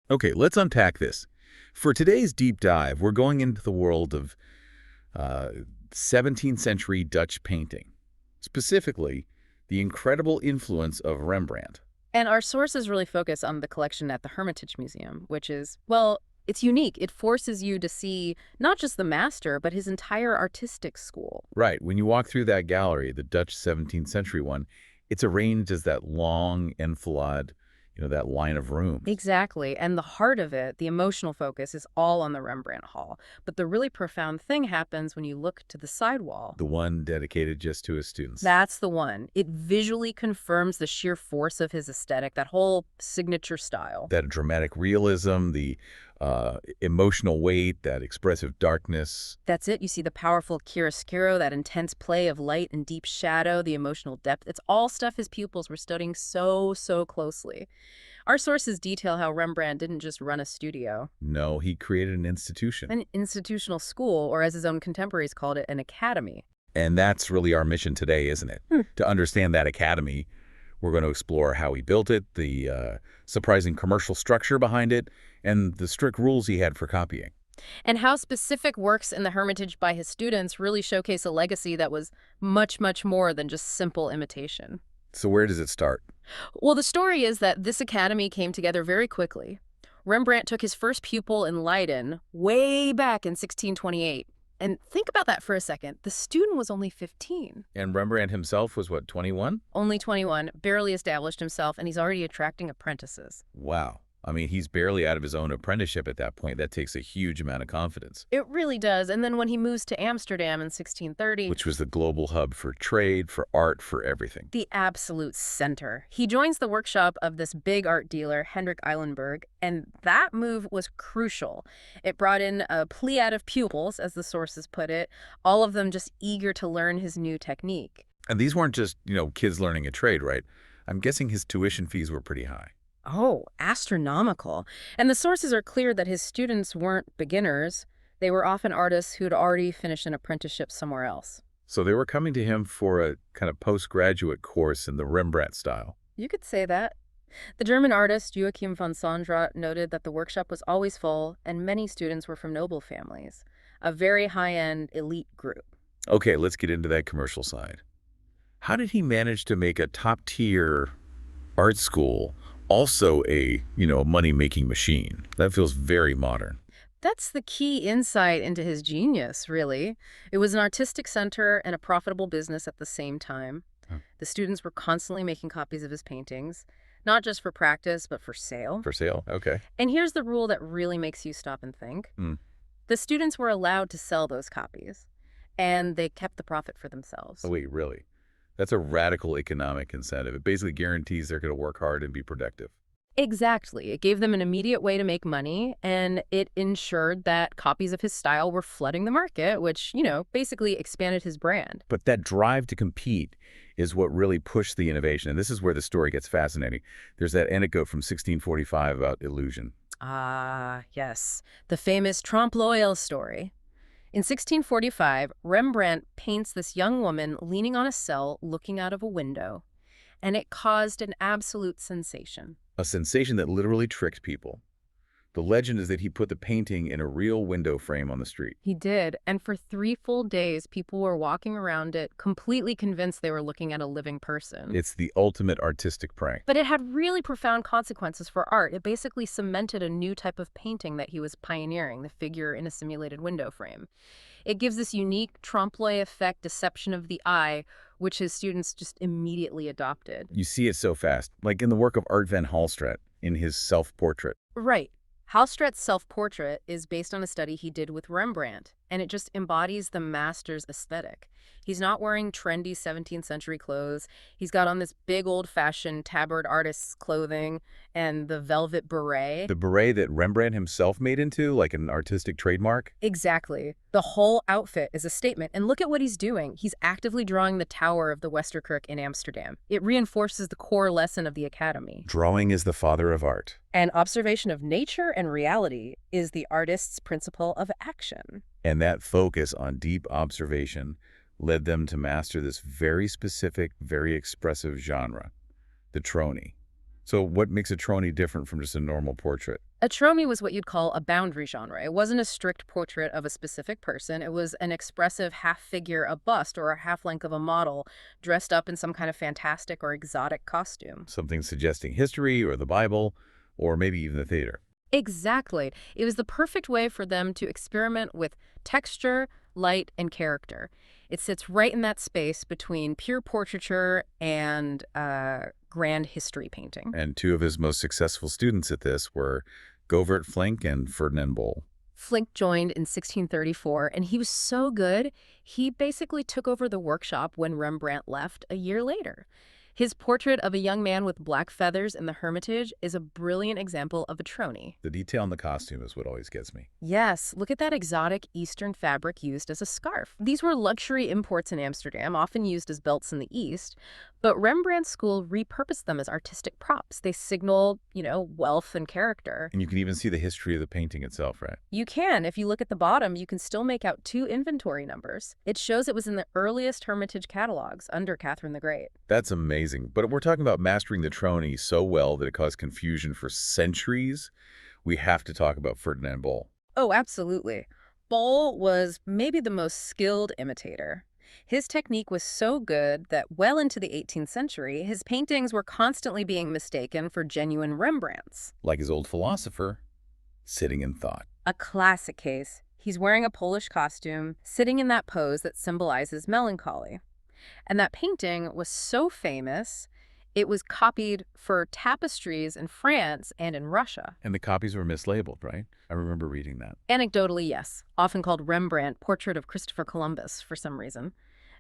Okay, let's unpack this. For today's deep dive, we're going into the world of uh, 17th century Dutch painting, specifically the incredible influence of Rembrandt. And our sources really focus on the collection at the Hermitage Museum, which is, well, it's unique. It forces you to see not just the master, but his entire artistic school. Right, when you walk through that gallery, the Dutch 17th century one, it's arranged as that long enfilade, that line of rooms. Exactly. And the heart of it, the emotional focus, is all on the Rembrandt Hall. But the really profound thing happens when you look to the side wall. The one dedicated just to his students. That's the one. It visually confirms the sheer force of his aesthetic, that whole signature style. That dramatic realism, the emotional weight, that expressive darkness. That's it. You see the powerful chiaroscuro, that intense play of light and deep shadow, the emotional depth. It's all stuff his pupils were studying so closely. Our sources detail how Rembrandt didn't just run a studio, No, he created an institution. an institutional school, or as his own contemporaries called it, an academy. And that's really our mission today, isn't it? To understand that academy, we're going to explore how he built it, the surprising commercial structure behind it, and the strict rules he had for copying. And how specific works in the Hermitage by his students really showcase a legacy that was much more than just simple imitation. So where does it start? Well, the story is that this academy came together very quickly. Rembrandt took his first pupil in Leiden way back in 1628. And think about that for a second. The student was only 15. And Rembrandt himself was, what, 21? Only 21, barely established himself, and he's already attracting apprentices. Wow. I mean, he's barely out of his own apprenticeship at that point. That takes a huge amount of confidence. It really does. And then when he moves to Amsterdam in 1630, Which was the global hub for trade, for art, for everything. the absolute center, he joins the workshop of this big art dealer, Hendrik Eilenberg, and that move was crucial. It brought in a pleiad of pupils, as the sources put it, all of them just eager to learn his new technique. And these weren't just, kids learning a trade, right? I'm guessing his tuition fees were pretty high. Oh, astronomical. And the sources are clear that his students weren't beginners. They were often artists who'd already finished an apprenticeship somewhere else. So they were coming to him for a kind of postgraduate course in the Rembrandt style. You could say that. The German artist Joachim von Sondra noted that the workshop was always full, and many students were from noble families, a very high-end elite group. Okay, let's get into that commercial side. How did he manage to make a top-tier art school also a, money-making machine? That feels very modern. That's the key insight into his genius, really. It was an artistic center and a profitable business at the same time. Huh. The students were constantly making copies of his paintings, not just for practice, but for sale. For sale, okay. And here's the rule that really makes you stop and think. Hmm. The students were allowed to sell those copies, and they kept the profit for themselves. Oh, wait, really? That's a radical economic incentive. It basically guarantees they're going to work hard and be productive. Exactly. It gave them an immediate way to make money, and it ensured that copies of his style were flooding the market, which, basically expanded his brand. But that drive to compete is what really pushed the innovation. And this is where the story gets fascinating. There's that anecdote from 1645 about illusion. Ah, yes. The famous trompe-l'oeil story. In 1645, Rembrandt paints this young woman leaning on a cell looking out of a window, and it caused an absolute sensation. A sensation that literally tricked people. The legend is that he put the painting in a real window frame on the street. He did, and for 3 full days, people were walking around it, completely convinced they were looking at a living person. It's the ultimate artistic prank. But it had really profound consequences for art. It basically cemented a new type of painting that he was pioneering, the figure in a simulated window frame. It gives this unique trompe-l'oeil effect, deception of the eye, which his students just immediately adopted. You see it so fast, like in the work of Art van Halstraat in his self-portrait. Right. Halstraat's self-portrait is based on a study he did with Rembrandt, and it just embodies the master's aesthetic. He's not wearing trendy 17th century clothes. He's got on this big old-fashioned tabard artist's clothing and the velvet beret. The beret that Rembrandt himself made into, like an artistic trademark? Exactly. The whole outfit is a statement. And look at what he's doing. He's actively drawing the tower of the Westerkerk in Amsterdam. It reinforces the core lesson of the Academy. Drawing is the father of art. And observation of nature and reality is the artist's principle of action. And that focus on deep observation led them to master this very specific, very expressive genre, the trony. So what makes a Trony different from just a normal portrait? A trome was what you'd call a boundary genre. It wasn't a strict portrait of a specific person. It was an expressive half figure, a bust, or a half length of a model dressed up in some kind of fantastic or exotic costume. Something suggesting history or the Bible, or maybe even the theater. Exactly. It was the perfect way for them to experiment with texture, light, and character. It sits right in that space between pure portraiture and grand history painting. And two of his most successful students at this were Govert Flinck and Ferdinand Bol. Flinck joined in 1634, and he was so good, he basically took over the workshop when Rembrandt left a year later. His portrait of a young man with black feathers in the Hermitage is a brilliant example of a trony. The detail in the costume is what always gets me. Yes, look at that exotic Eastern fabric used as a scarf. These were luxury imports in Amsterdam, often used as belts in the East, but Rembrandt's school repurposed them as artistic props. They signal, wealth and character. And you can even see the history of the painting itself, right? You can. If you look at the bottom, you can still make out 2 inventory numbers. It shows it was in the earliest Hermitage catalogs under Catherine the Great. That's amazing. But we're talking about mastering the Trony so well that it caused confusion for centuries. We have to talk about Ferdinand Bol. Oh, absolutely. Bol was maybe the most skilled imitator. His technique was so good that well into the 18th century, his paintings were constantly being mistaken for genuine Rembrandts. Like his old philosopher, sitting in thought. A classic case. He's wearing a Polish costume, sitting in that pose that symbolizes melancholy. And that painting was so famous, it was copied for tapestries in France and in Russia. And the copies were mislabeled, right? I remember reading that. Anecdotally, yes. Often called Rembrandt, Portrait of Christopher Columbus, for some reason.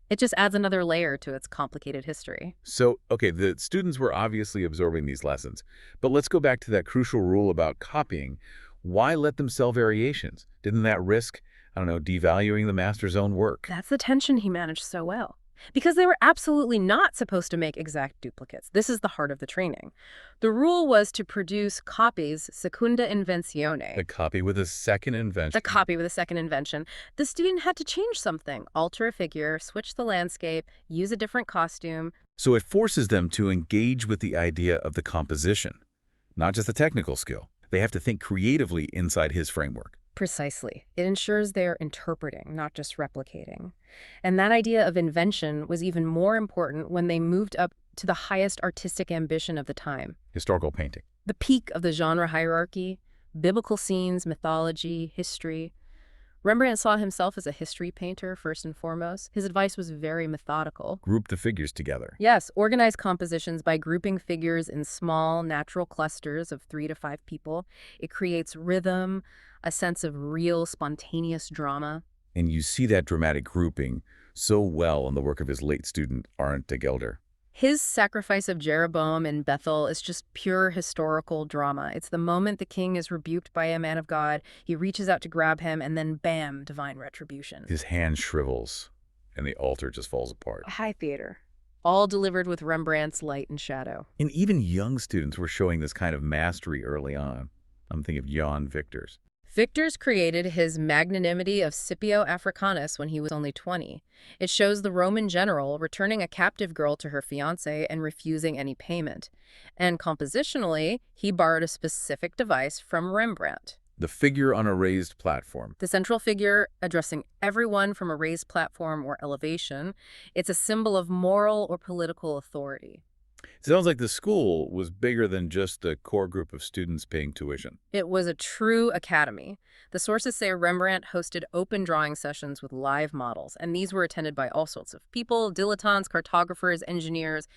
It just adds another layer to its complicated history. So, okay, the students were obviously absorbing these lessons. But let's go back to that crucial rule about copying. Why let them sell variations? Didn't that risk, devaluing the master's own work? That's the tension he managed so well. Because they were absolutely not supposed to make exact duplicates. This is the heart of the training. The rule was to produce copies secunda inventione. The copy with a second invention. The copy with a second invention. The student had to change something, alter a figure, switch the landscape, use a different costume. So it forces them to engage with the idea of the composition, not just the technical skill. They have to think creatively inside his framework. Precisely. It ensures they're interpreting, not just replicating. And that idea of invention was even more important when they moved up to the highest artistic ambition of the time. Historical painting. The peak of the genre hierarchy, biblical scenes, mythology, history. Rembrandt saw himself as a history painter, first and foremost. His advice was very methodical. Group the figures together. Yes, organize compositions by grouping figures in small, natural clusters of 3 to 5 people. It creates rhythm, a sense of real, spontaneous drama. And you see that dramatic grouping so well in the work of his late student, Arndt de Gelder. His sacrifice of Jeroboam in Bethel is just pure historical drama. It's the moment the king is rebuked by a man of God, he reaches out to grab him, and then bam, divine retribution. His hand shrivels, and the altar just falls apart. High theater. All delivered with Rembrandt's light and shadow. And even young students were showing this kind of mastery early on. I'm thinking of Jan Victors. Victors created his magnanimity of Scipio Africanus when he was only 20. It shows the Roman general returning a captive girl to her fiancé and refusing any payment. And compositionally, he borrowed a specific device from Rembrandt. The figure on a raised platform. The central figure addressing everyone from a raised platform or elevation. It's a symbol of moral or political authority. It sounds like the school was bigger than just the core group of students paying tuition. It was a true academy. The sources say Rembrandt hosted open drawing sessions with live models, and these were attended by all sorts of people, dilettantes, cartographers, engineers,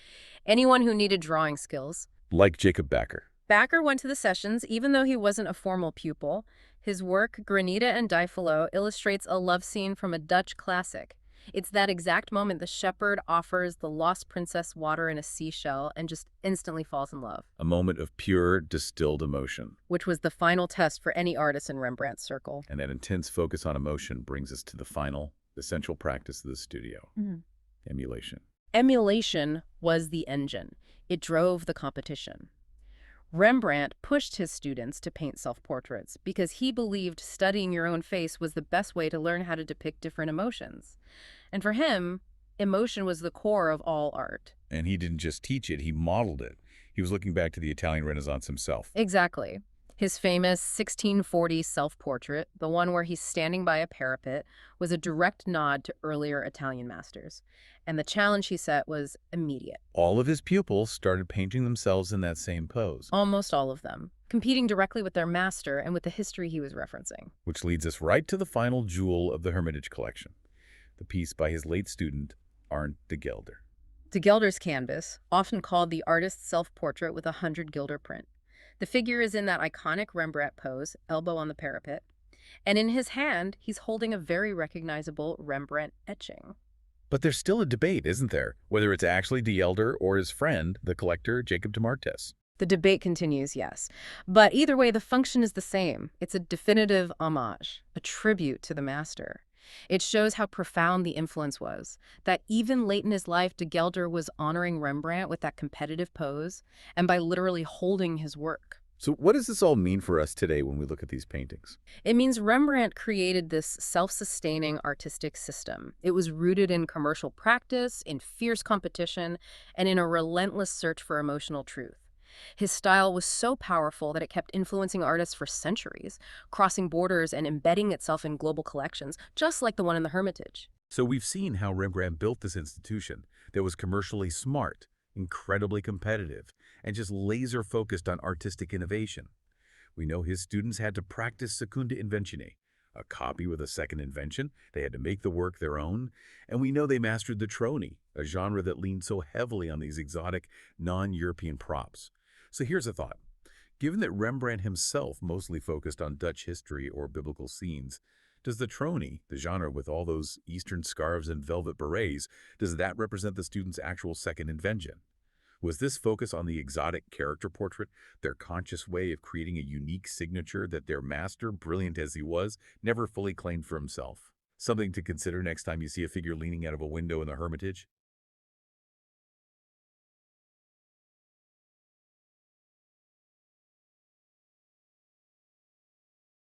anyone who needed drawing skills. Like Jacob Backer. Backer went to the sessions even though he wasn't a formal pupil. His work, Granita and Difilo, illustrates a love scene from a Dutch classic. It's that exact moment the shepherd offers the lost princess water in a seashell and just instantly falls in love. A moment of pure, distilled emotion. Which was the final test for any artist in Rembrandt's circle. And that intense focus on emotion brings us to the central practice of the studio. Emulation. Emulation was the engine. It drove the competition. Rembrandt pushed his students to paint self-portraits because he believed studying your own face was the best way to learn how to depict different emotions. And for him, emotion was the core of all art. And he didn't just teach it, he modeled it. He was looking back to the Italian Renaissance himself. Exactly. His famous 1640 self-portrait, the one where he's standing by a parapet, was a direct nod to earlier Italian masters. And the challenge he set was immediate. All of his pupils started painting themselves in that same pose, Almost all of them, competing directly with their master and with the history he was referencing. which leads us right to the final jewel of the Hermitage collection, the piece by his late student, Arndt de Gelder. De Gelder's canvas, often called the artist's self-portrait with a 100 guilder print. The figure is in that iconic Rembrandt pose, elbow on the parapet, and in his hand, he's holding a very recognizable Rembrandt etching. But there's still a debate, isn't there, whether it's actually de Gelder or his friend, the collector Jacob de Martes. The debate continues, yes. But either way, the function is the same. It's a definitive homage, a tribute to the master. It shows how profound the influence was, that even late in his life, de Gelder was honoring Rembrandt with that competitive pose and by literally holding his work. So what does this all mean for us today when we look at these paintings? It means Rembrandt created this self-sustaining artistic system. It was rooted in commercial practice, in fierce competition, and in a relentless search for emotional truth. His style was so powerful that it kept influencing artists for centuries, crossing borders and embedding itself in global collections, just like the one in the Hermitage. So we've seen how Rembrandt built this institution that was commercially smart, incredibly competitive, and just laser-focused on artistic innovation. We know his students had to practice secunda inventione, a copy with a second invention. They had to make the work their own. And we know they mastered the trony, a genre that leaned so heavily on these exotic, non-European props. So here's a thought. Given that Rembrandt himself mostly focused on Dutch history or biblical scenes, does the trony, the genre with all those Eastern scarves and velvet berets, does that represent the student's actual second invention? Was this focus on the exotic character portrait their conscious way of creating a unique signature that their master, brilliant as he was, never fully claimed for himself? Something to consider next time you see a figure leaning out of a window in the Hermitage?